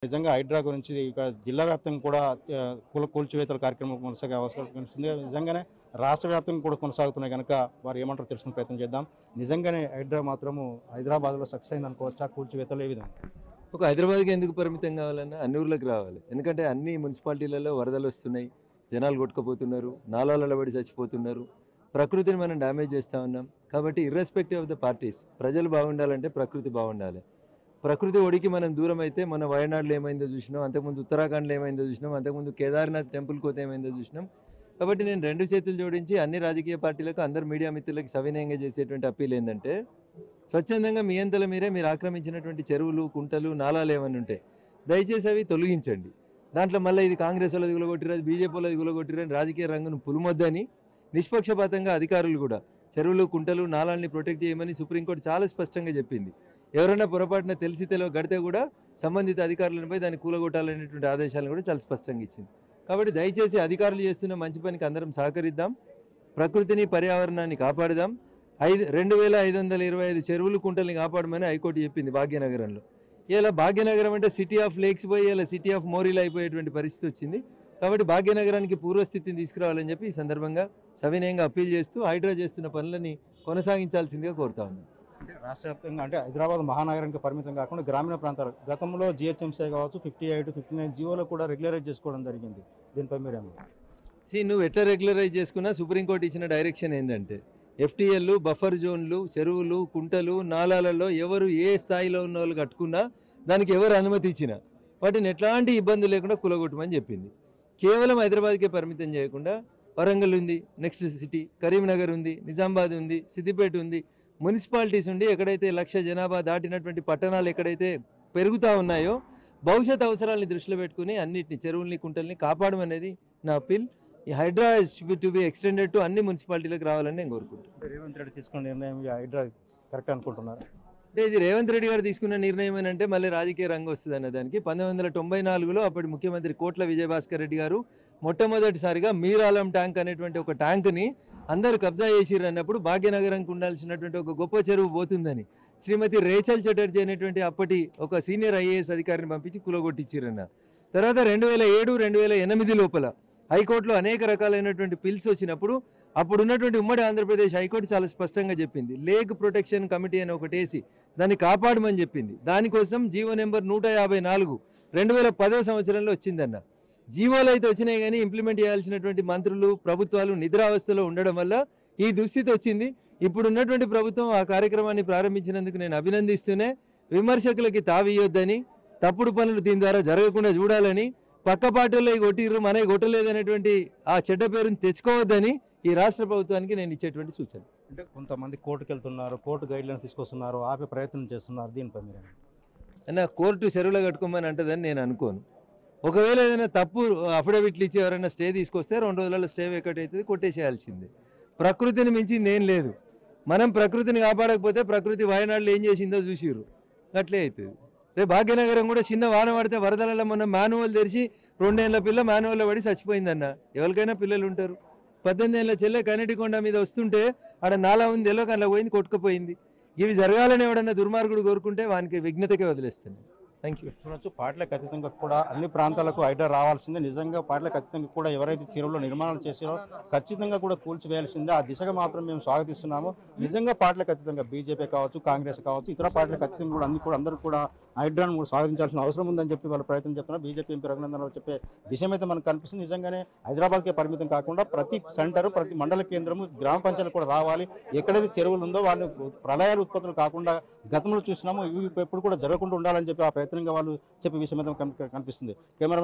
నిజంగా హైడ్రా గురించి ఇక్కడ జిల్లా వ్యాప్తంగా కూడా కూల్చివేతల కార్యక్రమం కొనసాగే అవసరం కనిపిస్తుంది. నిజంగానే రాష్ట్ర వ్యాప్తంగా కూడా కొనసాగుతున్నాయి కనుక వారు ఏమంటారో తెలుసుకునే ప్రయత్నం చేద్దాం. నిజంగానే హైడ్రా మాత్రము హైదరాబాద్లో సక్సెస్ అయింది అనుకోవచ్చా? కూల్చివేతలు ఏ విధంగా? ఒక హైదరాబాద్కి ఎందుకు పరిమితం కావాలన్నా అన్ని ఊర్లకు రావాలి. ఎందుకంటే అన్ని మున్సిపాలిటీలలో వరదలు వస్తున్నాయి, జనాలు కొట్టుకుపోతున్నారు, నాలాలలో పడి చచ్చిపోతున్నారు, ప్రకృతిని మనం డ్యామేజ్ చేస్తూ ఉన్నాం. కాబట్టి ఇర్రెస్పెక్టివ్ ఆఫ్ ద పార్టీస్ ప్రజలు బాగుండాలంటే ప్రకృతి బాగుండాలి. ప్రకృతి ఒడికి మనం దూరం అయితే మన వయనాడులో ఏమైందో చూసినాం, అంతకుముందు ఉత్తరాఖండ్లో ఏమైందో చూసినాం, అంతకుముందు కేదార్నాథ్ టెంపుల్ కోత ఏమైందో చూసినాం. కాబట్టి నేను రెండు చేతులు జోడించి అన్ని రాజకీయ పార్టీలకు, అందరు మీడియా మిత్రులకు సవినయంగా చేసేటువంటి అప్పీల్ ఏంటంటే, స్వచ్ఛందంగా మీ అంతలో మీరే మీరు ఆక్రమించినటువంటి చెరువులు, కుంటలు, నాలాలు ఏమైనా ఉంటాయి దయచేసి అవి తొలగించండి. దాంట్లో మళ్ళీ ఇది కాంగ్రెస్ వాళ్ళది గులగొట్టిరది, బీజేపీ వాళ్ళది గులగొట్టిరని రాజకీయ రంగును పులుమొద్దని నిష్పక్షపాతంగా అధికారులు కూడా చెరువులు, కుంటలు, నాలాల్ని ప్రొటెక్ట్ చేయమని సుప్రీంకోర్టు చాలా స్పష్టంగా చెప్పింది. ఎవరైనా పొరపాటున తెలిసి తెలియ గడితే కూడా సంబంధిత అధికారులను పోయి దాన్ని కూలగొట్టాలనేటువంటి ఆదేశాలను కూడా చాలా స్పష్టంగా ఇచ్చింది. కాబట్టి దయచేసి అధికారులు చేస్తున్న మంచి పనికి అందరం సహకరిద్దాం, ప్రకృతిని, పర్యావరణాన్ని కాపాడుదాం. 2525 చెరువులు, కుంటల్ని కాపాడమని హైకోర్టు చెప్పింది భాగ్యనగరంలో. ఇలా భాగ్యనగరం అంటే సిటీ ఆఫ్ లేక్స్ పోయి ఇలా సిటీ ఆఫ్ మోరీలు అయిపోయేటువంటి పరిస్థితి వచ్చింది. కాబట్టి భాగ్యనగరానికి పూర్వస్థితిని తీసుకురావాలని చెప్పి ఈ సందర్భంగా సవినయంగా అప్పీల్ చేస్తూ హైడ్రా చేస్తున్న పనులని కొనసాగించాల్సిందిగా కోరుతా ఉన్నాను. అంటే రాష్ట్ర వ్యాప్తంగా అంటే హైదరాబాద్ మహానగరానికి పరిమితం కాకుండా గ్రామీణ ప్రాంతాలు గతంలో జిహెచ్ఎంసీ కావచ్చు 58, 59 జీవోలో కూడా రెగ్యులరైజ్ చేసుకోవడం జరిగింది. దీనిపై మీరేమో నువ్వు ఎట్లా రెగ్యులరైజ్ చేసుకున్నా సుప్రీంకోర్టు ఇచ్చిన డైరెక్షన్ ఏంటంటే ఎఫ్టీఎల్లు, బఫర్ జోన్లు, చెరువులు, కుంటలు, నాలాలలో ఎవరు ఏ స్థాయిలో ఉన్న వాళ్ళు కట్టుకున్నా దానికి ఎవరు అనుమతి ఇచ్చినా వాటిని ఎట్లాంటి ఇబ్బంది లేకుండా కూలగొట్టమని చెప్పింది. కేవలం హైదరాబాద్కే పరిమితం చేయకుండా వరంగల్ ఉంది, నెక్స్ట్ సిటీ కరీంనగర్ ఉంది, నిజామాబాద్ ఉంది, సిద్దిపేట ఉంది, మున్సిపాలిటీస్ ఉండి ఎక్కడైతే 1,00,000 జనాభా దాటినటువంటి పట్టణాలు ఎక్కడైతే పెరుగుతూ ఉన్నాయో భవిష్యత్ అవసరాలని దృష్టిలో పెట్టుకుని అన్నిటిని చెరువుల్ని, కుంటల్ని కాపాడమనేది నా అప్పీల్. ఈ Hydraa to be extended to అన్ని మున్సిపాలిటీలకు రావాలని నేను కోరుకుంటున్నాను. రేవంత్ రెడ్డి తీసుకున్న నిర్ణయం హైడ్రా కరెక్ట్ అనుకుంటున్నారు? అంటే ఇది రేవంత్ రెడ్డి గారు తీసుకున్న నిర్ణయం ఏంటంటే మళ్ళీ రాజకీయ రంగం వస్తుంది అన్న దానికి 1994లో అప్పటి ముఖ్యమంత్రి కోట్ల విజయభాస్కర్ రెడ్డి గారు మొట్టమొదటిసారిగా మీరాలం ట్యాంక్ అనేటువంటి ఒక ట్యాంకుని అందరూ కబ్జా చేసిర్రు అన్నప్పుడు భాగ్యనగరంకి ఉండాల్సినటువంటి ఒక గొప్ప చెరువు పోతుందని శ్రీమతి రేచల్ చటర్జీ అనేటువంటి అప్పటి ఒక సీనియర్ ఐఏఎస్ అధికారిని పంపించి కులగొట్టించిరన్న. తర్వాత 2007, 2008 లోపల హైకోర్టులో అనేక రకాలైనటువంటి పిల్స్ వచ్చినప్పుడు అప్పుడు ఉన్నటువంటి ఉమ్మడి ఆంధ్రప్రదేశ్ హైకోర్టు చాలా స్పష్టంగా చెప్పింది. లేక్ ప్రొటెక్షన్ కమిటీ అని ఒకటి వేసి దాన్ని కాపాడమని చెప్పింది. దానికోసం జీవో నెంబర్ 154 2010వ సంవత్సరంలో వచ్చిందన్న. జీవోలు అయితే వచ్చినాయి కానీ ఇంప్లిమెంట్ చేయాల్సినటువంటి మంత్రులు, ప్రభుత్వాలు నిద్రావస్థలో ఉండడం వల్ల ఈ దుస్థితి వచ్చింది. ఇప్పుడు ఉన్నటువంటి ప్రభుత్వం ఆ కార్యక్రమాన్ని ప్రారంభించినందుకు నేను అభినందిస్తూనే విమర్శకులకి తావియొద్దని, తప్పుడు పనులు దీని ద్వారా జరగకుండా చూడాలని, పక్క పార్టీల్లో కొట్టిర్రు మనకి కొట్టలేదనేటువంటి ఆ చెడ్డ పేరుని తెచ్చుకోవద్దని ఈ రాష్ట్ర ప్రభుత్వానికి నేను ఇచ్చేటువంటి సూచన. అంటే కొంతమంది కోర్టుకు వెళ్తున్నారు, కోర్టు గైడ్లైన్స్ తీసుకొస్తున్నారు, ఆపే ప్రయత్నం చేస్తున్నారు, దీనిపై మీరు అన్న కోర్టు చెరువులో కట్టుకోమని అంటదని నేను అనుకోను. ఒకవేళ ఏదైనా తప్పు అఫిడవిట్లు ఇచ్చి ఎవరైనా స్టే తీసుకొస్తే 2 రోజులలో స్టే వేకట్ అవుతుంది, కొట్టేసేయాల్సిందే. ప్రకృతిని మించింది ఏం లేదు. మనం ప్రకృతిని కాపాడకపోతే ప్రకృతి వాయనాడులో ఏం చేసిందో చూసిర్రు, అట్లే అవుతుంది. రేపు భాగ్యనగరం కూడా చిన్న వాన పడితే వరదలలో మొన్న మాన్యువల్ తెరిచి 2 ఏళ్ల పిల్ల మాన్యువల్లో పడి చచ్చిపోయిందన్న. ఎవరికైనా పిల్లలు ఉంటారు. 18 ఏళ్ల చెల్లె కన్నటికొండ మీద వస్తుంటే ఆడ నాలా ఉంది, ఎల్లో కన్నా పోయింది, కొట్టుకుపోయింది. ఇవి జరగాలని ఎవడన్నా దుర్మార్గుడు కోరుకుంటే వానికి విఘ్నతకే వదిలేస్తాను. Thank you. చూడొచ్చు, పార్టీలకు అతీతంగా కూడా అన్ని ప్రాంతాలకు హైడ్రా రావాల్సిందే. నిజంగా పార్టీలకు అతీతంగా కూడా ఎవరైతే చెరువులో నిర్మాణాలు చేసారో ఖచ్చితంగా కూడా కూల్చివేయాల్సిందే. ఆ దిశగా మాత్రం మేము స్వాగతిస్తున్నాము. నిజంగా పార్టీలకు అతీతంగా బీజేపీ కావచ్చు, కాంగ్రెస్ కావచ్చు, ఇతర పార్టీలకు అతీతంగా కూడా అందరూ కూడా హైడ్రాను కూడా స్వాగతించాల్సిన అవసరం ఉందని చెప్పి వాళ్ళు ప్రయత్నం చేస్తున్నారు. బీజేపీ ఎంపీ రఘునందనరావు చెప్పే విషయం అయితే మనకు కనిపిస్తుంది. నిజంగానే హైదరాబాద్కే పరిమితం కాకుండా ప్రతి సెంటర్, ప్రతి మండల కేంద్రము, గ్రామ పంచాయతీ కూడా రావాలి. ఎక్కడైతే చెరువులు ఉందో వాటిని ప్రళయాలు ఉత్పత్తులు కాకుండా గతంలో చూసినాము, ఇవి ఎప్పుడు కూడా జరగకుండా ఉండాలని చెప్పి ఆ ప్రయత్నంగా వాళ్ళు చెప్పే విషయం అయితే కనిపిస్తుంది. కెమెరా